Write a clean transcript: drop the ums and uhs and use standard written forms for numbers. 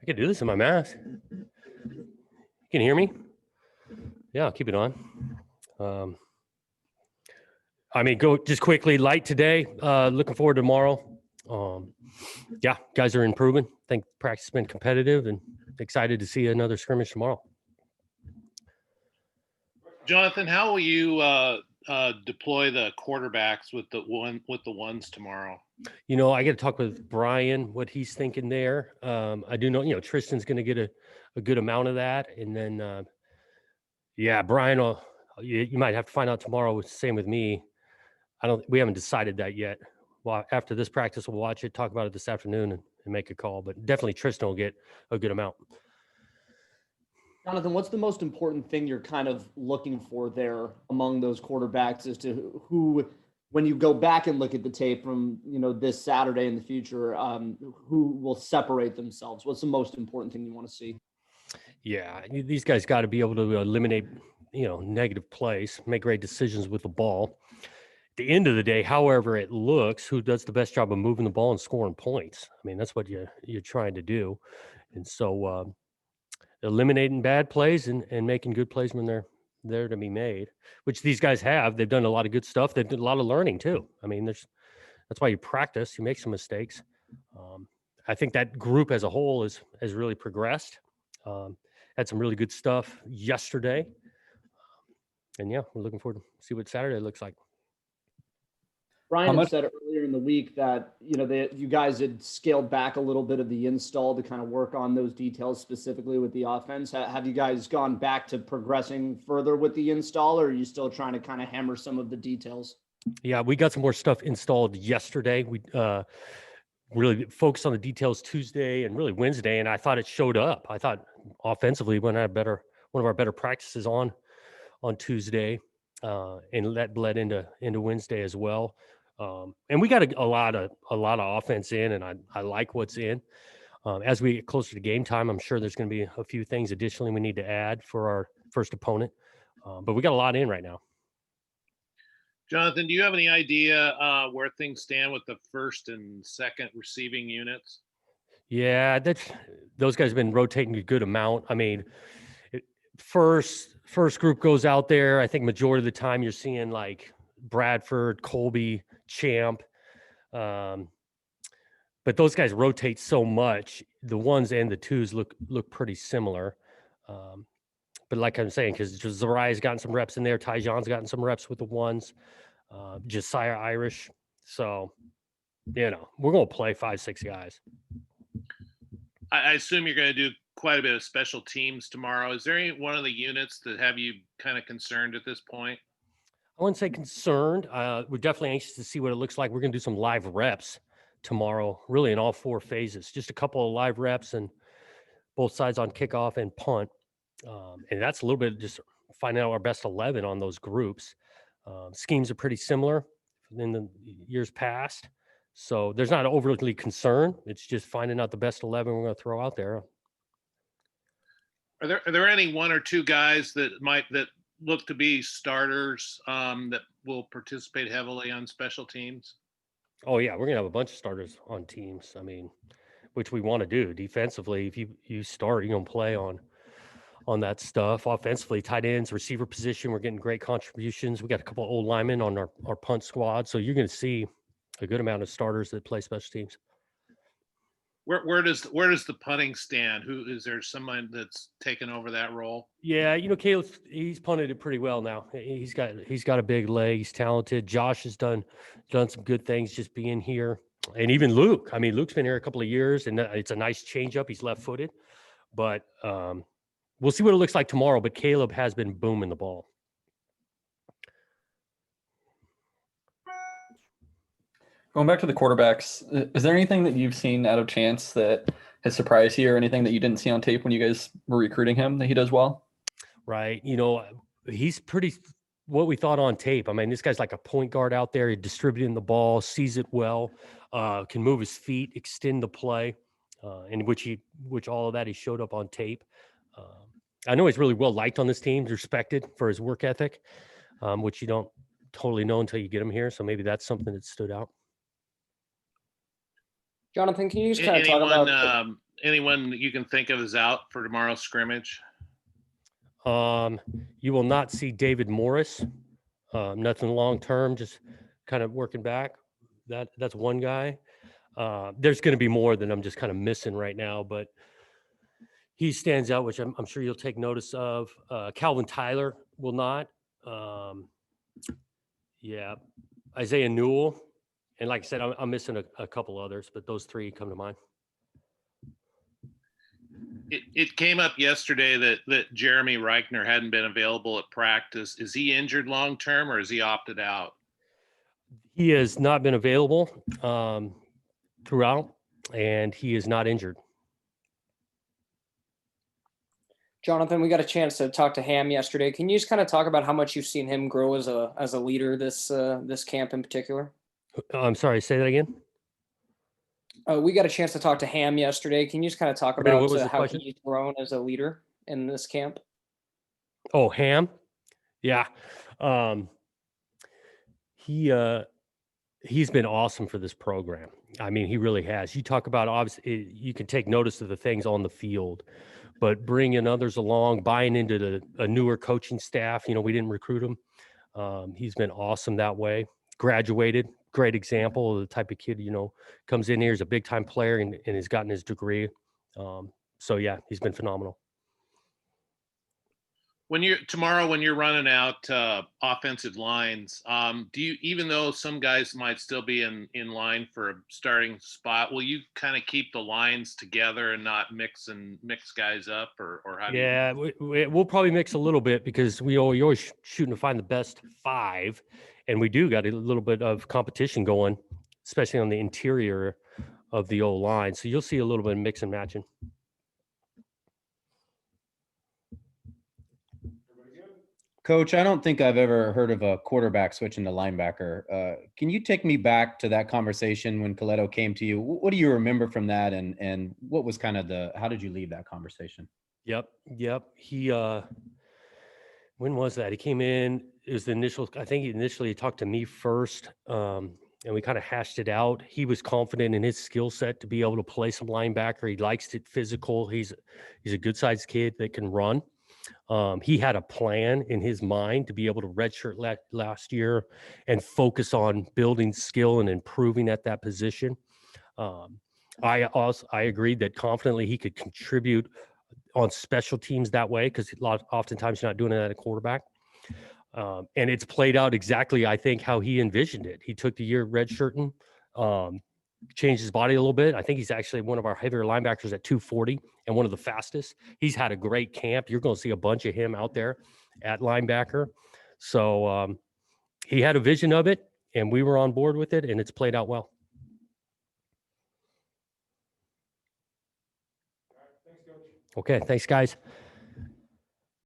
I can do this in my mask. You can hear me? Yeah, I'll keep it on. Go just quickly. Light today. Looking forward to tomorrow. Yeah, guys are improving. I think practice has been competitive and excited to see another scrimmage tomorrow. Jonathan, how will you deploy the quarterbacks with the ones tomorrow? I got to talk with Brian what he's thinking there. I do know Tristan's going to get a good amount of that, and then Brian will. You might have to find out tomorrow. Same with me. We haven't decided that yet. Well, after this practice, we'll watch it, talk about it this afternoon, and make a call. But definitely Tristan will get a good amount. Jonathan, what's the most important thing you're kind of looking for there among those quarterbacks as to who, when you go back and look at the tape from, this Saturday in the future, who will separate themselves? What's the most important thing you want to see? Yeah, these guys got to be able to eliminate, negative plays, make great decisions with the ball. At the end of the day, however it looks, who does the best job of moving the ball and scoring points? I mean, that's what you're trying to do. And so eliminating bad plays and making good plays when they're there to be made, which these guys have. They've done a lot of good stuff. They've done a lot of learning too. I mean, that's why you practice. You make some mistakes. I think that group as a whole has really progressed. Had some really good stuff yesterday. And we're looking forward to see what Saturday looks like. Brian had said earlier in the week that, you guys had scaled back a little bit of the install to kind of work on those details specifically with the offense. Have you guys gone back to progressing further with the install, or are you still trying to kind of hammer some of the details? Yeah, we got some more stuff installed yesterday. We really focused on the details Tuesday and really Wednesday, and I thought it showed up. I thought offensively we had one of our better practices on Tuesday, and that bled into Wednesday as well. And we got a lot of offense in, and I like what's in. As we get closer to game time, I'm sure there's going to be a few things additionally we need to add for our first opponent. But we got a lot in right now. Jonathan, do you have any idea where things stand with the first and second receiving units? Yeah, those guys have been rotating a good amount. I mean, first group goes out there. I think majority of the time you're seeing like Bradford, Colby, Champ. But those guys rotate so much. The ones and the twos look pretty similar. But like I'm saying, because Zariah's gotten some reps in there, Tyjon's gotten some reps with the ones, Josiah Irish. So, we're going to play 5-6 guys. I assume you're going to do quite a bit of special teams tomorrow. Is there any one of the units that have you kind of concerned at this point? I wouldn't say concerned. We're definitely anxious to see what it looks like. We're going to do some live reps tomorrow, really in all 4 phases. Just a couple of live reps and both sides on kickoff and punt. And that's a little bit just finding out our best 11 on those groups. Schemes are pretty similar in the years past. So there's not overly concern. It's just finding out the best 11 we're going to throw out there. Are there any one or two guys that look to be starters that will participate heavily on special teams? Oh yeah, we're gonna have a bunch of starters on teams. I mean, which we want to do defensively. If you start, you're gonna play on that stuff. Offensively, tight ends, receiver position, we're getting great contributions. We got a couple of old linemen on our punt squad, so you're gonna see a good amount of starters that play special teams. Where does the punting stand? Who is there? Someone that's taken over that role? Yeah, Caleb, he's punted it pretty well now. He's got a big leg. He's talented. Josh has done some good things just being here, and even Luke. I mean, Luke's been here a couple of years, and it's a nice changeup. He's left-footed, but we'll see what it looks like tomorrow. But Caleb has been booming the ball. Going back to the quarterbacks, is there anything that you've seen out of Chance that has surprised you, or anything that you didn't see on tape when you guys were recruiting him that he does well? Right. He's pretty what we thought on tape. I mean, this guy's like a point guard out there. He's distributing the ball, sees it well, can move his feet, extend the play, in which all of that he showed up on tape. I know he's really well liked on this team, respected for his work ethic, which you don't totally know until you get him here. So maybe that's something that stood out. Jonathan, can you just kind of talk about anyone you can think of is out for tomorrow's scrimmage? You will not see David Morris. Nothing long term, just kind of working back. That's one guy. There's going to be more that I'm just kind of missing right now, but he stands out, which I'm sure you'll take notice of. Calvin Tyler will not. Yeah, Isaiah Newell, and like I said, I'm missing a couple others, but those three come to mind. It came up yesterday that Jeremy Reichner hadn't been available at practice. Is he injured long term, or is he opted out? He has not been available throughout, and he is not injured. Jonathan, we got a chance to talk to Ham yesterday. Can you just kind of talk about how much you've seen him grow as a leader this camp in particular? I'm sorry, say that again. We got a chance to talk to Ham yesterday. Can you just kind of talk What was about the how question? he's grown as a leader in this camp? Oh, Ham. Yeah. He's been awesome for this program. I mean, he really has. You talk about, obviously, you can take notice of the things on the field, but bringing others along, buying into a newer coaching staff. We didn't recruit him. He's been awesome that way. Graduated, great example of the type of kid, comes in here as a big time player and has gotten his degree. So yeah, he's been phenomenal. When you're running out offensive lines, do you, even though some guys might still be in line for a starting spot, will you kind of keep the lines together and not mix guys up, or how do you? Yeah, we'll probably mix a little bit because we always shooting to find the best five, and we do got a little bit of competition going, especially on the interior of the O line. So you'll see a little bit of mix and matching. Coach, I don't think I've ever heard of a quarterback switching to linebacker. Can you take me back to that conversation when Coletto came to you? What do you remember from that, and what was kind of how did you leave that conversation? Yep. He when was that? He came in. It was the initial. I think he initially talked to me first, and we kind of hashed it out. He was confident in his skill set to be able to play some linebacker. He likes it physical. He's a good sized kid that can run. He had a plan in his mind to be able to redshirt last year and focus on building skill and improving at that position. I agreed that confidently he could contribute on special teams that way, because oftentimes you're not doing it at a quarterback. And it's played out exactly, I think, how he envisioned it. He took the year redshirting, changed his body a little bit. I think he's actually one of our heavier linebackers at 240 and one of the fastest. He's had a great camp. You're going to see a bunch of him out there at linebacker. So he had a vision of it, and we were on board with it, and it's played out well. Okay, thanks, guys.